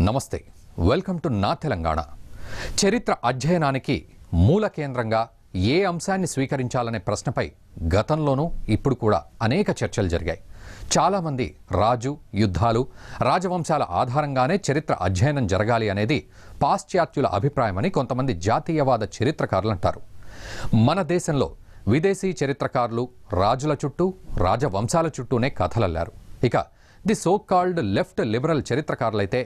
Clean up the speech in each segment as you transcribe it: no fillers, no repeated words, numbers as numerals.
నమస్తే, welcome to నా తెలంగాణ. చరిత్ర అధ్యయనానికి మూల కేంద్రంగా ఏ అంశాన్ని స్వీకరించాలనే ప్రశ్నపై గతంలోనూ ఇప్పుడు కూడా అనేక చర్చలు జరిగాయి. చాలామంది రాజు, యుద్ధాలు, రాజవంశాల ఆధారంగానే చరిత్ర అధ్యయనం జరగాలి అనేది పాశ్చాత్యుల అభిప్రాయమని కొంతమంది జాతీయవాద చరిత్రకారులు అంటారు. మన దేశంలో విదేశీ చరిత్రకారులు రాజుల చుట్టూ, రాజవంశాల చుట్టూనే కథలల్లారు. ఇక the so called left liberal చరిత్రకారులైతే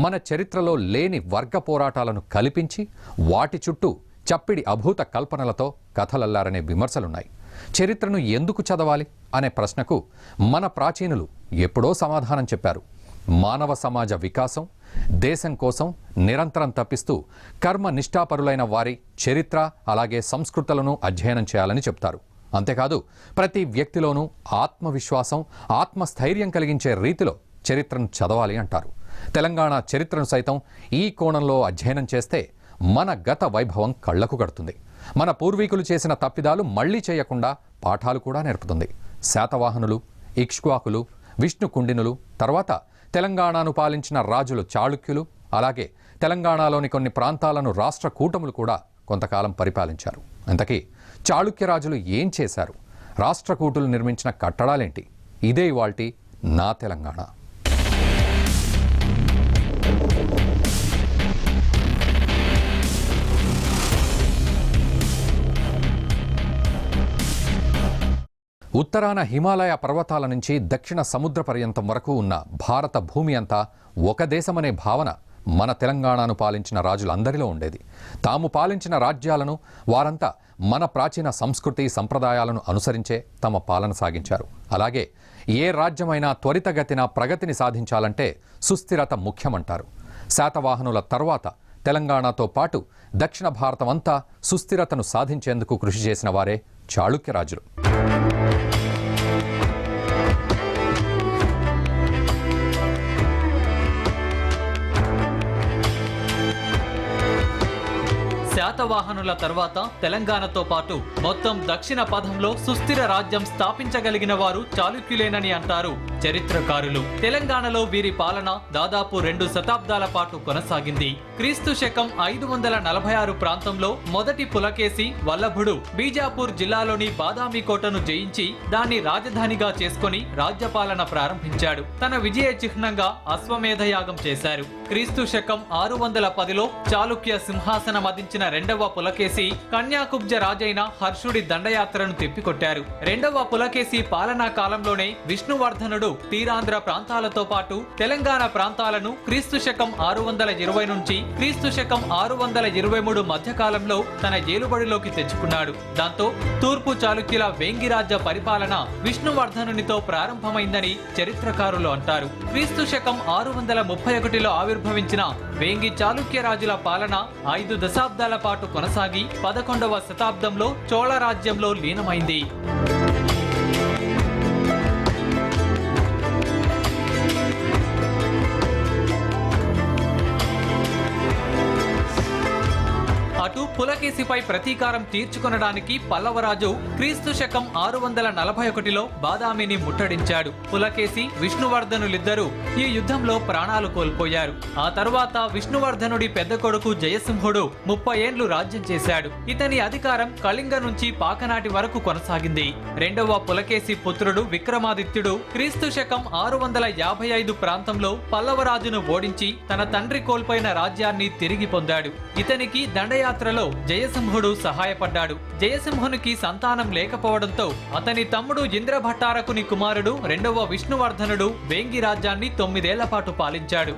మన చరిత్రలో లేని వర్గ పోరాటాలను కల్పించి వాటి చుట్టూ చప్పిడి అభూత కల్పనలతో కథలల్లారనే విమర్శలున్నాయి. చరిత్రను ఎందుకు చదవాలి అనే ప్రశ్నకు మన ప్రాచీనులు ఎప్పుడో సమాధానం చెప్పారు. మానవ సమాజ వికాసం, దేశం కోసం నిరంతరం తప్పిస్తూ కర్మ నిష్ఠాపరులైన వారి చరిత్ర అలాగే సంస్కృతులను అధ్యయనం చేయాలని చెప్తారు. అంతేకాదు ప్రతి వ్యక్తిలోనూ ఆత్మవిశ్వాసం, ఆత్మస్థైర్యం కలిగించే రీతిలో చరిత్రను చదవాలి అంటారు. తెలంగాణ చరిత్రను సైతం ఈ కోణంలో అధ్యయనం చేస్తే మన గత వైభవం కళ్లకు కడుతుంది. మన పూర్వీకులు చేసిన తప్పిదాలు మళ్లీ చేయకుండా పాఠాలు కూడా నేర్పుతుంది. శాతవాహనులు, ఇక్ష్వాకులు, విష్ణుకుండినులు, తర్వాత తెలంగాణను పాలించిన రాజులు చాళుక్యులు, అలాగే తెలంగాణలోని కొన్ని ప్రాంతాలను రాష్ట్ర కూటములు కూడా కొంతకాలం పరిపాలించారు. ఇంతకీ చాళుక్య రాజులు ఏం చేశారు? రాష్ట్రకూటులు నిర్మించిన కట్టడాలేంటి? ఇదే ఇవాల్టి నా తెలంగాణ. ఉత్తరాన హిమాలయ పర్వతాల నుంచి దక్షిణ సముద్ర పర్యంతం వరకు ఉన్న భారత భూమి అంతా ఒక దేశమనే భావన మన తెలంగాణను పాలించిన రాజులందరిలో ఉండేది. తాము పాలించిన రాజ్యాలను వారంతా మన ప్రాచీన సంస్కృతి సంప్రదాయాలను అనుసరించే తమ పాలన సాగించారు. అలాగే ఏ రాజ్యమైనా త్వరితగతిన ప్రగతిని సాధించాలంటే సుస్థిరత ముఖ్యమంటారు. శాతవాహనుల తర్వాత తెలంగాణతో పాటు దక్షిణ భారతం అంతా సుస్థిరతను సాధించేందుకు కృషి చేసిన వారే చాళుక్య రాజులు. శాతవాహనుల తర్వాత తెలంగాణతో పాటు మొత్తం దక్షిణ పథంలో సుస్థిర రాజ్యం స్థాపించగలిగిన వారు చాళుక్యులేనని అంటారు చరిత్రకారులు. తెలంగాణలో వీరి పాలన దాదాపు 2 శతాబ్దాల పాటు కొనసాగింది. క్రీస్తు శకం 546 ప్రాంతంలో మొదటి పులకేసి వల్లభుడు బీజాపూర్ జిల్లాలోని బాదామి కోటను జయించి దాన్ని రాజధానిగా చేసుకుని రాజ్యపాలన ప్రారంభించాడు. తన విజయ చిహ్నంగా అశ్వమేధ యాగం చేశారు. క్రీస్తు శకం 610లో చాళుక్య సింహాసనం అధించిన రెండవ పులకేసి కన్యాకుబ్జ రాజైన హర్షుడి దండయాత్రను తిప్పికొట్టారు. రెండవ పులకేసి పాలనా కాలంలోనే విష్ణువర్ధనుడు తీరాంధ్ర ప్రాంతాలతో పాటు తెలంగాణ ప్రాంతాలను క్రీస్తు శకం 620 నుంచి క్రీస్తు శకం 623 మధ్యకాలంలో తన ఏలుబడిలోకి తెచ్చుకున్నాడు. దాంతో తూర్పు చాళుక్యుల వేంగి రాజ్య పరిపాలన విష్ణువర్ధనునితో ప్రారంభమైందని చరిత్రకారులు అంటారు. క్రీస్తు శకం 631లో ఆవిర్భవించిన వేంగి చాళుక్య రాజుల పాలన 5 దశాబ్దాల పాటు కొనసాగి 11వ శతాబ్దంలో చోళ రాజ్యంలో లీనమైంది. అటు పులకేసిపై ప్రతీకారం తీర్చుకొనడానికి పల్లవరాజు క్రీస్తు శకం 641లో బాదామిని ముట్టడించాడు. పులకేసి, విష్ణువర్ధనులిద్దరూ ఈ యుద్ధంలో ప్రాణాలు కోల్పోయారు. ఆ తర్వాత విష్ణువర్ధనుడి పెద్ద కొడుకు జయసింహుడు 30 ఏండ్లు రాజ్యం చేశాడు. ఇతని అధికారం కళింగ నుంచి పాకనాటి వరకు కొనసాగింది. రెండవ పులకేసి పుత్రుడు విక్రమాదిత్యుడు క్రీస్తు శకం 655 ప్రాంతంలో పల్లవరాజును ఓడించి తన తండ్రి కోల్పోయిన రాజ్యాన్ని తిరిగి పొందాడు. ఇతనికి దండయాత్రలో జయసింహుడు సహాయపడ్డాడు. జయసింహునికి సంతానం లేకపోవడంతో అతని తమ్ముడు ఇంద్రభట్టారకుని కుమారుడు రెండవ విష్ణువర్ధనుడు వేంగి రాజ్యాన్ని 9 ఏళ్ల పాటు పాలించాడు.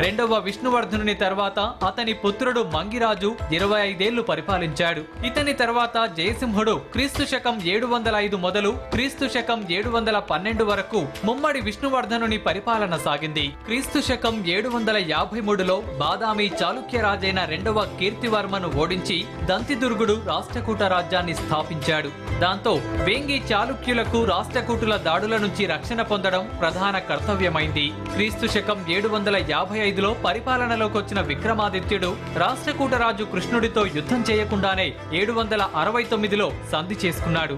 రెండవ విష్ణువర్ధనుని తర్వాత అతని పుత్రుడు మంగిరాజు 25 ఏళ్లు పరిపాలించాడు. ఇతని తర్వాత జయసింహుడు క్రీస్తు శకం 705 మొదలు క్రీస్తు శకం 712 వరకు ముమ్మడి విష్ణువర్ధనుని పరిపాలన సాగింది. క్రీస్తు శకం 753లో బాదామి చాళుక్య రాజైన రెండవ కీర్తివర్మను ఓడించి దంతిదుర్గుడు రాష్ట్రకూట రాజ్యాన్ని స్థాపించాడు. దాంతో వేంగి చాళుక్యులకు రాష్ట్రకూటుల దాడుల నుంచి రక్షణ పొందడం ప్రధాన కర్తవ్యమైంది. క్రీస్తు శకం 755లో పరిపాలనలోకి వచ్చిన విక్రమాదిత్యుడు రాష్ట్రకూటరాజు కృష్ణుడితో యుద్ధం చేయకుండానే 769లో సంధి చేసుకున్నాడు.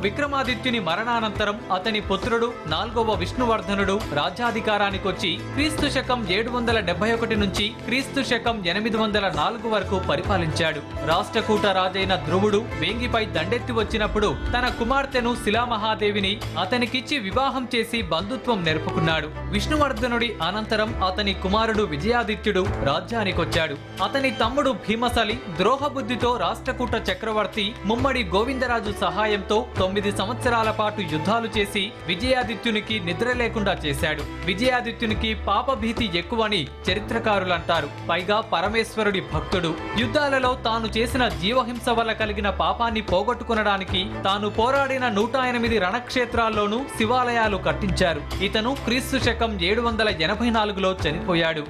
విక్రమాదిత్యుని మరణానంతరం అతని పుత్రుడు 4వ విష్ణువర్ధనుడు రాజ్యాధికారానికొచ్చి క్రీస్తు శకం 771 నుంచి క్రీస్తు శకం 804 వరకు పరిపాలించాడు. రాష్ట్రకూట రాజైన ధ్రువుడు వేంగిపై దండెత్తి వచ్చినప్పుడు తన కుమార్తెను శిలామహాదేవిని అతనికిచ్చి వివాహం చేసి బంధుత్వం నెరుపుకున్నాడు. విష్ణువర్ధనుడి అనంతరం అతని కుమారుడు విజయాదిత్యుడు రాజ్యానికొచ్చాడు. అతని తమ్ముడు భీమసలి ద్రోహబుద్ధితో రాష్ట్రకూట చక్రవర్తి ముమ్మడి గోవిందరాజు సహాయంతో 9 సంవత్సరాల పాటు యుద్ధాలు చేసి విజయాదిత్యునికి నిద్ర లేకుండా చేశాడు. విజయాదిత్యునికి పాపభీతి ఎక్కువని చరిత్రకారులంటారు. పైగా పరమేశ్వరుడి భక్తుడు. యుద్ధాలలో తాను చేసిన జీవహింస వల్ల కలిగిన పాపాన్ని పోగొట్టుకునడానికి తాను పోరాడిన 108 రణక్షేత్రాల్లోనూ శివాలయాలు కట్టించారు. ఇతను క్రీస్తు శకం 784లో చనిపోయాడు.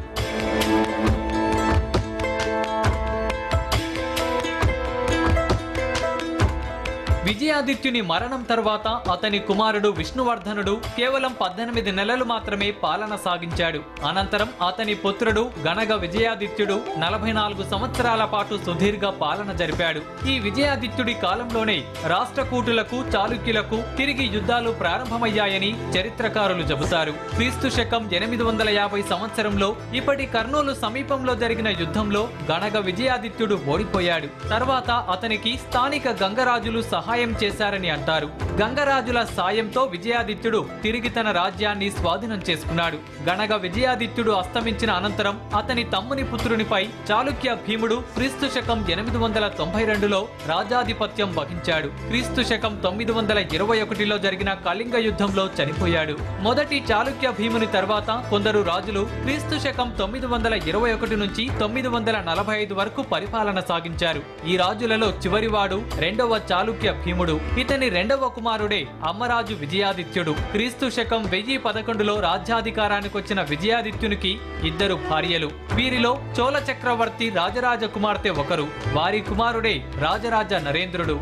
విజయాదిత్యుని మరణం తర్వాత అతని కుమారుడు విష్ణువర్ధనుడు కేవలం 18 నెలలు మాత్రమే పాలన సాగించాడు. అనంతరం అతని పుత్రుడు గణగ విజయాదిత్యుడు 44 సంవత్సరాల పాటు సుదీర్ఘ పాలన జరిపాడు. ఈ విజయాదిత్యుడి కాలంలోనే రాష్ట్రకూటులకు చాళుక్యులకు తిరిగి యుద్ధాలు ప్రారంభమయ్యాయని చరిత్రకారులు చెబుతారు. క్రీస్తు శకం 850 సంవత్సరంలో ఇప్పటి కర్నూలు సమీపంలో జరిగిన యుద్ధంలో గణగ విజయాదిత్యుడు ఓడిపోయాడు. తర్వాత అతనికి స్థానిక గంగరాజులు సహాయం చేశారని అంటారు. గంగరాజుల సాయంతో విజయాదిత్యుడు తిరిగి తన రాజ్యాన్ని స్వాధీనం చేసుకున్నాడు. గణగ విజయాదిత్యుడు అస్తమించిన అనంతరం అతని తమ్ముని పుత్రునిపై చాళుక్య భీముడు క్రీస్తు శకం 892లో రాజాధిపత్యం వహించాడు. క్రీస్తు శకం 921లో జరిగిన కళింగ యుద్ధంలో చనిపోయాడు. మొదటి చాళుక్య భీముని తర్వాత కొందరు రాజులు క్రీస్తు శకం 921 నుంచి 945 వరకు పరిపాలన సాగించారు. ఈ రాజులలో చివరివాడు 2వ చాళుక్య భీముడు. ఇతని 2వ కుమారుడే అమ్మరాజు విజయాదిత్యుడు. క్రీస్తు శకం 1011లో రాజ్యాధికారానికొచ్చిన విజయాదిత్యునికి 2 భార్యలు. వీరిలో చోళ చక్రవర్తి రాజరాజ కుమార్తె ఒకరు. వారి కుమారుడే రాజరాజ నరేంద్రుడు.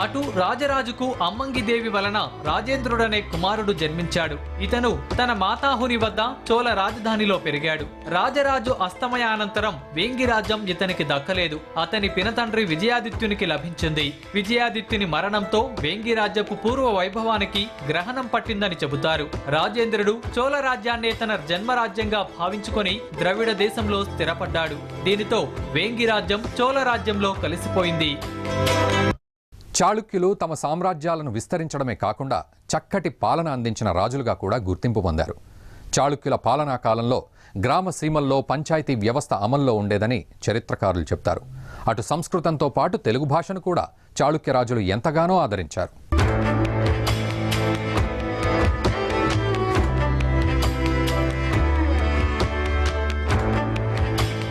అటు రాజరాజుకు అమ్మంగిదేవి వలన రాజేంద్రుడనే కుమారుడు జన్మించాడు. ఇతను తన మాతాహుని వద్ద చోళ రాజధానిలో పెరిగాడు. రాజరాజు అస్తమయానంతరం వేంగి రాజ్యం ఇతనికి దక్కలేదు. అతని పినతండ్రి విజయాదిత్యునికి లభించింది. విజయాదిత్యుని మరణంతో వేంగి రాజ్యపు పూర్వ వైభవానికి గ్రహణం పట్టిందని చెబుతారు. రాజేంద్రుడు చోళ రాజ్యాన్నే తన జన్మరాజ్యంగా భావించుకొని ద్రవిడ దేశంలో స్థిరపడ్డాడు. దీనితో వేంగి రాజ్యం చోళ రాజ్యంలో కలిసిపోయింది. చాళుక్యులు తమ సామ్రాజ్యాలను విస్తరించడమే కాకుండా చక్కటి పాలన అందించిన రాజులుగా కూడా గుర్తింపు పొందారు. చాళుక్యుల పాలనా కాలంలో గ్రామ సీమల్లో పంచాయతీ వ్యవస్థ అమల్లో ఉండేదని చరిత్రకారులు చెప్తారు. అటు సంస్కృతంతో పాటు తెలుగు భాషను కూడా చాళుక్య రాజులు ఎంతగానో ఆదరించారు.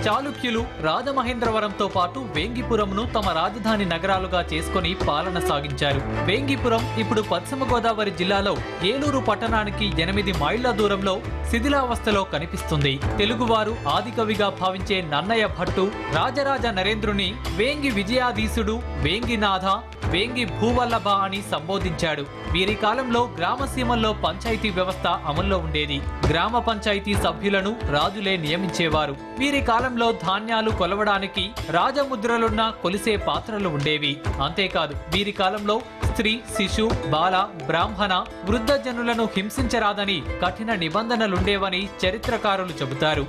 చాళుక్యులు రాజమహేంద్రవరంతో పాటు వేంగిపురంను తమ రాజధాని నగరాలుగా చేసుకుని పాలన సాగించారు. వేంగిపురం ఇప్పుడు పశ్చిమ గోదావరి జిల్లాలో ఏలూరు పట్టణానికి 8 మైళ్ల దూరంలో శిథిలావస్థలో కనిపిస్తుంది. తెలుగువారు ఆదికవిగా భావించే నన్నయ్య భట్టు రాజరాజ నరేంద్రుని వేంగి విజయాధీశుడు, వేంగినాథ, వేంగి భూవల్లభ అని సంబోధించాడు. వీరి కాలంలో గ్రామసీమల్లో పంచాయతీ వ్యవస్థ అమల్లో ఉండేది. గ్రామ పంచాయతీ సభ్యులను రాజులే నియమించేవారు. వీరి కాలంలో ధాన్యాలు కొలవడానికి రాజముద్రలున్న కొలిసే పాత్రలు ఉండేవి. అంతేకాదు వీరి కాలంలో స్త్రీ, శిశు, బాల, బ్రాహ్మణ, వృద్ధజనులను హింసించరాదని కఠిన నిబంధనలుండేవని చరిత్రకారులు చెబుతారు.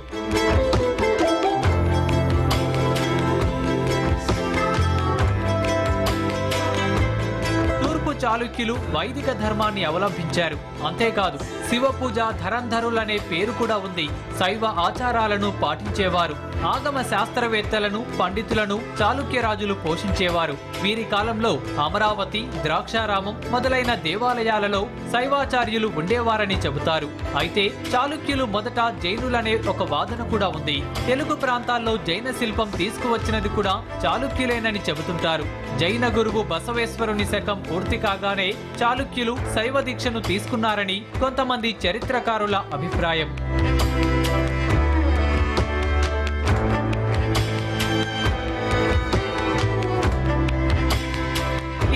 చాళుక్యులు వైదిక ధర్మాన్ని అవలంబించారు. అంతేకాదు శివ పూజ ధరంధరులనే పేరు కూడా ఉంది. శైవ ఆచారాలను పాటించేవారు. ఆగమ శాస్త్రవేత్తలను, పండితులను చాళుక్య రాజులు పోషించేవారు. వీరి కాలంలో అమరావతి, ద్రాక్షారామం మొదలైన దేవాలయాలలో శైవాచార్యులు ఉండేవారని చెబుతారు. అయితే చాళుక్యులు మొదట జైనులనే ఒక వాదన కూడా ఉంది. తెలుగు ప్రాంతాల్లో జైన శిల్పం తీసుకువచ్చినది కూడా చాళుక్యులేనని చెబుతుంటారు. జైన గురువు బసవేశ్వరుని శకం పూర్తి కాగానే చాళుక్యులు శైవ దీక్షను తీసుకున్నారని కొంతమంది చరిత్రకారుల అభిప్రాయం.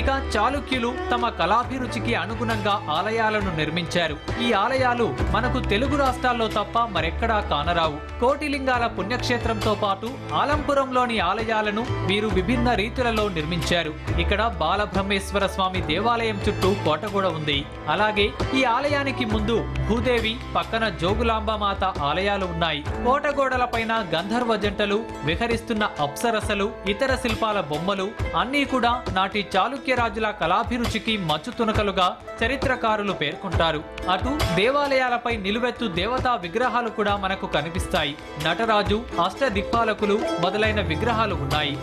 ఇక చాళుక్యులు తమ కళాభిరుచికి అనుగుణంగా ఆలయాలను నిర్మించారు. ఈ ఆలయాలు మనకు తెలుగు రాష్ట్రాల్లో తప్ప మరెక్కడా కానరావు. కోటిలింగాల పుణ్యక్షేత్రంతో పాటు ఆలంపురంలోని ఆలయాలను వీరు విభిన్న రీతులలో నిర్మించారు. ఇక్కడ బాలబ్రహ్మేశ్వర స్వామి దేవాలయం చుట్టూ కోట కూడా ఉంది. అలాగే ఈ ఆలయానికి ముందు భూదేవి, పక్కన జోగులాంబమాత ఆలయాలు ఉన్నాయి. కోటగోడలపైన గంధర్వ జంటలు, విహరిస్తున్న అప్సరసలు, ఇతర శిల్పాల బొమ్మలు అన్నీ కూడా నాటి చాళుక్య రాజుల కళాభిరుచికి మచ్చుతునకలుగా చరిత్రకారులు పేర్కొంటారు. అటు దేవాలయాలపై నిలువెత్తు దేవతా విగ్రహాలు కూడా మనకు కనిపిస్తాయి. నటరాజు, అష్టదిక్పాలకులు మొదలైన విగ్రహాలు ఉన్నాయి.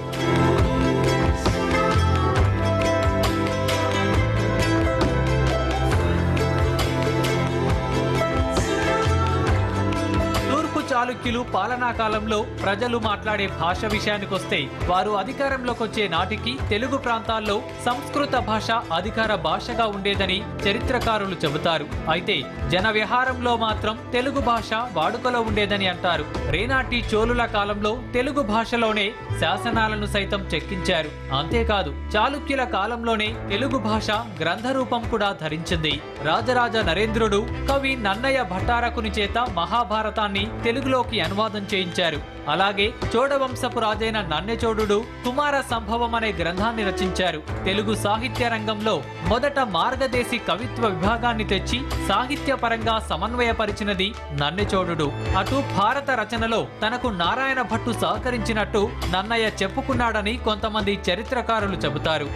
చాళుక్యులు పాలనా కాలంలో ప్రజలు మాట్లాడే భాష విషయానికొస్తే వారు అధికారంలోకి వచ్చే నాటికి తెలుగు ప్రాంతాల్లో సంస్కృత భాష అధికార భాషగా ఉండేదని చరిత్రకారులు చెబుతారు. అయితే జన వ్యవహారంలో మాత్రం తెలుగు భాష వాడుకలో ఉండేదని అంటారు. రేనాటి చోళుల కాలంలో తెలుగు భాషలోనే శాసనాలను సైతం చెక్కించారు. అంతేకాదు చాళుక్యుల కాలంలోనే తెలుగు భాష గ్రంథ రూపం కూడా ధరించింది. రాజరాజ నరేంద్రుడు కవి నన్నయ్య భట్టారకుని చేత మహాభారతాన్ని తెలుగులోకి అనువాదం చేయించారు. అలాగే చోడవంశపు రాజైన నన్నెచోడుడు కుమార సంభవం అనే గ్రంథాన్ని రచించారు. తెలుగు సాహిత్య రంగంలో మొదట మార్గదేశి కవిత్వ విభాగాన్ని తెచ్చి సాహిత్యపరంగా సమన్వయపరిచినది నన్నెచోడుడు. అటు భారత రచనలో తనకు నారాయణ భట్టు సహకరించినట్టు నన్నయ్య చెప్పుకున్నాడని కొంతమంది చరిత్రకారులు చెబుతారు.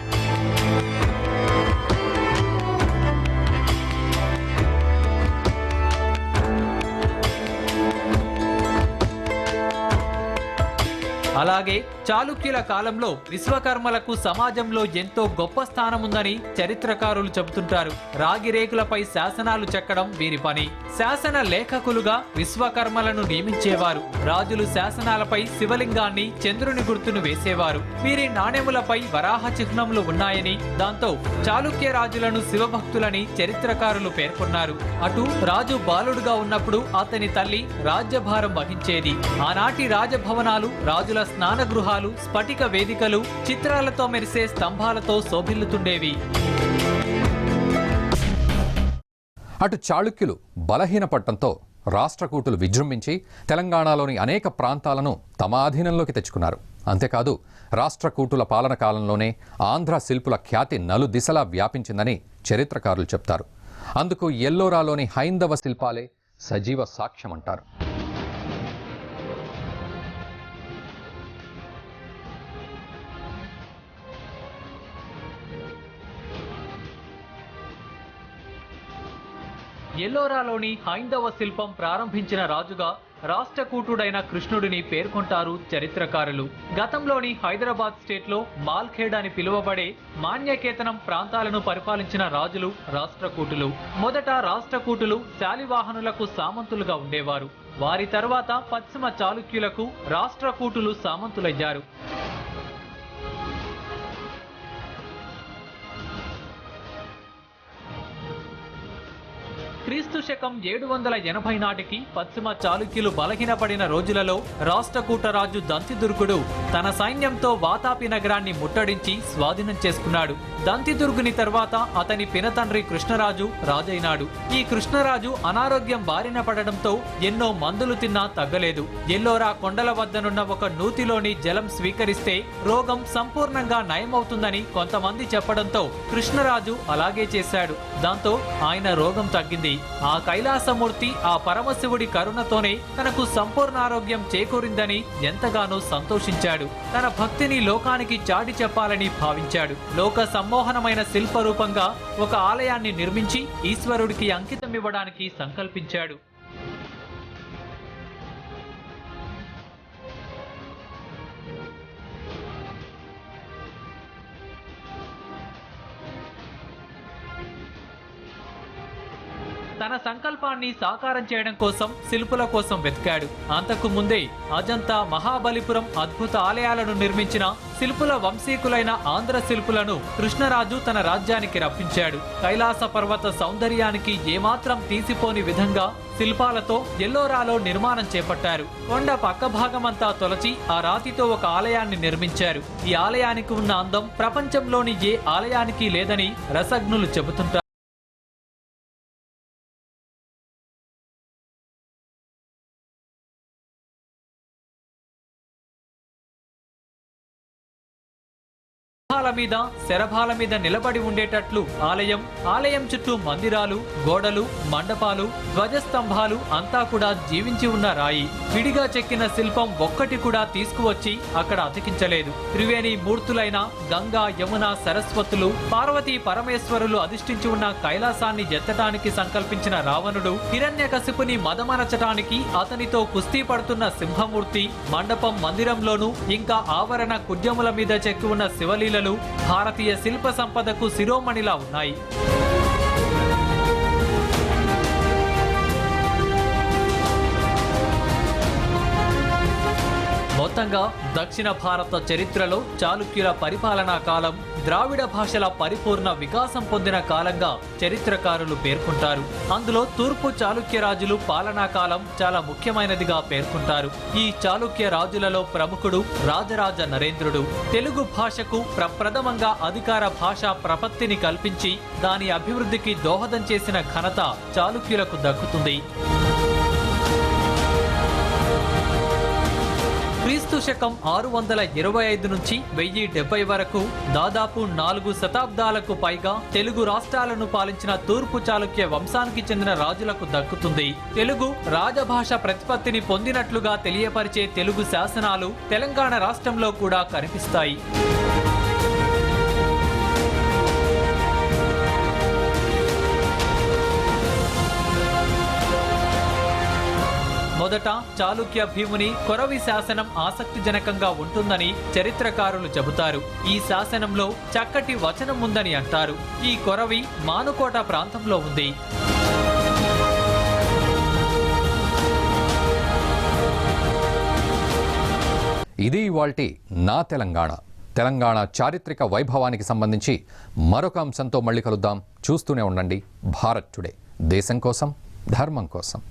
అలాగే చాళుక్యుల కాలంలో విశ్వకర్మలకు సమాజంలో ఎంతో గొప్ప స్థానం ఉందని చరిత్రకారులు చెబుతుంటారు. రాగి రేకులపై శాసనాలు చెక్కడం వీరి పని. శాసన లేఖకులుగా విశ్వకర్మలను నియమించేవారు. రాజులు శాసనాలపై శివలింగాన్ని, చంద్రుని గుర్తును వేసేవారు. వీరి నాణెములపై వరాహ చిహ్నములు ఉన్నాయని, దాంతో చాళుక్య రాజులను శివభక్తులని చరిత్రకారులు పేర్కొన్నారు. అటు రాజు బాలుడుగా ఉన్నప్పుడు అతని తల్లి రాజ్యభారం వహించేది. ఆనాటి రాజభవనాలు రాజుల స్నాన గృహాలు స్ఫటిక వేదికలు చిత్రాలతో మెరిసే స్తంభాలతో శోభిల్లుతుండేవి. అటు చాళుక్యులు బలహీనపడటంతో రాష్ట్రకూటులు విజృంభించి తెలంగాణలోని అనేక ప్రాంతాలను తమ ఆధీనంలోకి తెచ్చుకున్నారు. అంతేకాదు రాష్ట్రకూటుల పాలన కాలంలోనే ఆంధ్ర శిల్పుల ఖ్యాతి నలుదిశలా వ్యాపించిందని చరిత్రకారులు చెప్తారు. అందుకు ఎల్లోరాలోని హైందవ శిల్పాలే సజీవ సాక్ష్యమంటారు. ఎల్లోరాలోని హైందవ శిల్పం ప్రారంభించిన రాజుగా రాష్ట్రకూటుడైన కృష్ణుడిని పేర్కొంటారు చరిత్రకారులు. గతంలోని హైదరాబాద్ స్టేట్లో మాల్ఖేడ్ అని పిలువబడే మాన్యకేతనం ప్రాంతాలను పరిపాలించిన రాజులు రాష్ట్రకూటులు. మొదట రాష్ట్రకూటులు శాలివాహనులకు సామంతులుగా ఉండేవారు. వారి తర్వాత పశ్చిమ చాళుక్యులకు రాష్ట్రకూటులు సామంతులయ్యారు. క్రీస్తు శకం 780 నాటికి పశ్చిమ చాళుక్యులు బలహీనపడిన రోజులలో రాష్ట్రకూటరాజు దంతిదుర్గుడు తన సైన్యంతో వాతాపి నగరాన్ని ముట్టడించి స్వాధీనం చేసుకున్నాడు. దంతిదుర్గుని తర్వాత అతని పినతండ్రి కృష్ణరాజు రాజైనాడు. ఈ కృష్ణరాజు అనారోగ్యం బారిన పడడంతో ఎన్నో మందులు తిన్నా తగ్గలేదు. ఎల్లోరా కొండల వద్దనున్న ఒక నూతిలోని జలం స్వీకరిస్తే రోగం సంపూర్ణంగా నయమవుతుందని కొంతమంది చెప్పడంతో కృష్ణరాజు అలాగే చేశాడు. దాంతో ఆయన రోగం తగ్గింది. ఆ కైలాసమూర్తి ఆ పరమశివుడి కరుణతోనే తనకు సంపూర్ణ ఆరోగ్యం చేకూరిందని ఎంతగానో సంతోషించాడు. తన భక్తిని లోకానికి చాటి చెప్పాలని భావించాడు. లోక సమ్మోహనమైన శిల్పరూపంగా ఒక ఆలయాన్ని నిర్మించి ఈశ్వరుడికి అంకితం ఇవ్వడానికి సంకల్పించాడు. తన సంకల్పాన్ని సాకారం చేయడం కోసం శిల్పుల కోసం వెతికాడు. అంతకు ముందే అజంతా, మహాబలిపురం అద్భుత ఆలయాలను నిర్మించిన శిల్పుల వంశీకులైన ఆంధ్ర శిల్పులను కృష్ణరాజు తన రాజ్యానికి రప్పించాడు. కైలాస పర్వత సౌందర్యానికి ఏమాత్రం తీసిపోని విధంగా శిల్పాలతో ఎల్లోరాలో నిర్మాణం చేపట్టారు. కొండ పక్క భాగమంతా తొలచి ఆ రాతితో ఒక ఆలయాన్ని నిర్మించారు. ఈ ఆలయానికి ఉన్న అందం ప్రపంచంలోని ఏ ఆలయానికి లేదని రసజ్ఞులు చెబుతుంటారు. మీద శరభాల మీద నిలబడి ఉండేటట్లు ఆలయం చుట్టూ మందిరాలు, గోడలు, మండపాలు, ధ్వజస్తంభాలు అంతా కూడా జీవించి ఉన్న రాయి. విడిగా చెక్కిన శిల్పం ఒక్కటి కూడా తీసుకువచ్చి అక్కడ అతికించలేదు. త్రివేణి మూర్తులైన గంగా, యమున, సరస్వతులు, పార్వతీ పరమేశ్వరులు అధిష్ఠించి ఉన్న కైలాసాన్ని ఎత్తటానికి సంకల్పించిన రావణుడు హిరణ్యకశిపుని మదమరచటానికి అతనితో కుస్తీ పడుతున్న సింహమూర్తి, మండపం, మందిరంలోనూ ఇంకా ఆవరణ కుడ్యముల మీద చెక్కి ఉన్న శివలీలలు భారతీయ శిల్ప సంపదకు శిరోమణిలా ఉన్నాయి. మొత్తంగా దక్షిణ భారత చరిత్రలో చాళుక్యుల పరిపాలనా కాలం ద్రావిడ భాషల పరిపూర్ణ వికాసం పొందిన కాలంగా చరిత్రకారులు పేర్కొంటారు. అందులో తూర్పు చాళుక్య రాజులు పాలనా కాలం చాలా ముఖ్యమైనదిగా పేర్కొంటారు. ఈ చాళుక్య రాజులలో ప్రముఖుడు రాజరాజ నరేంద్రుడు. తెలుగు భాషకు ప్రప్రథమంగా అధికార భాషా ప్రపత్తిని కల్పించి దాని అభివృద్ధికి దోహదం చేసిన ఘనత చాళుక్యులకు దక్కుతుంది. క్రీస్తు శకం 625 నుంచి 1070 వరకు దాదాపు 4 శతాబ్దాలకు పైగా తెలుగు రాష్ట్రాలను పాలించిన తూర్పు చాళుక్య వంశానికి చెందిన రాజులకు దక్కుతుంది. తెలుగు రాజభాష ప్రతిపత్తిని పొందినట్లుగా తెలియపరిచే తెలుగు శాసనాలు తెలంగాణ రాష్ట్రంలో కూడా కనిపిస్తాయి. మొదట చాళుక్య భీముని కొరవి శాసనం ఆసక్తిజనకంగా ఉంటుందని చరిత్రకారులు చెబుతారు. ఈ శాసనంలో చక్కటి వచనం ఉందని అంటారు. ఈ కొరవి మానుకోట ప్రాంతంలో ఉంది. ఇది ఇవాల్టి నా తెలంగాణ చారిత్రక వైభవానికి సంబంధించి మరొక అంశంతో మళ్ళీ కలుద్దాం. చూస్తూనే ఉండండి భారత్ టుడే. దేశం కోసం, ధర్మం కోసం.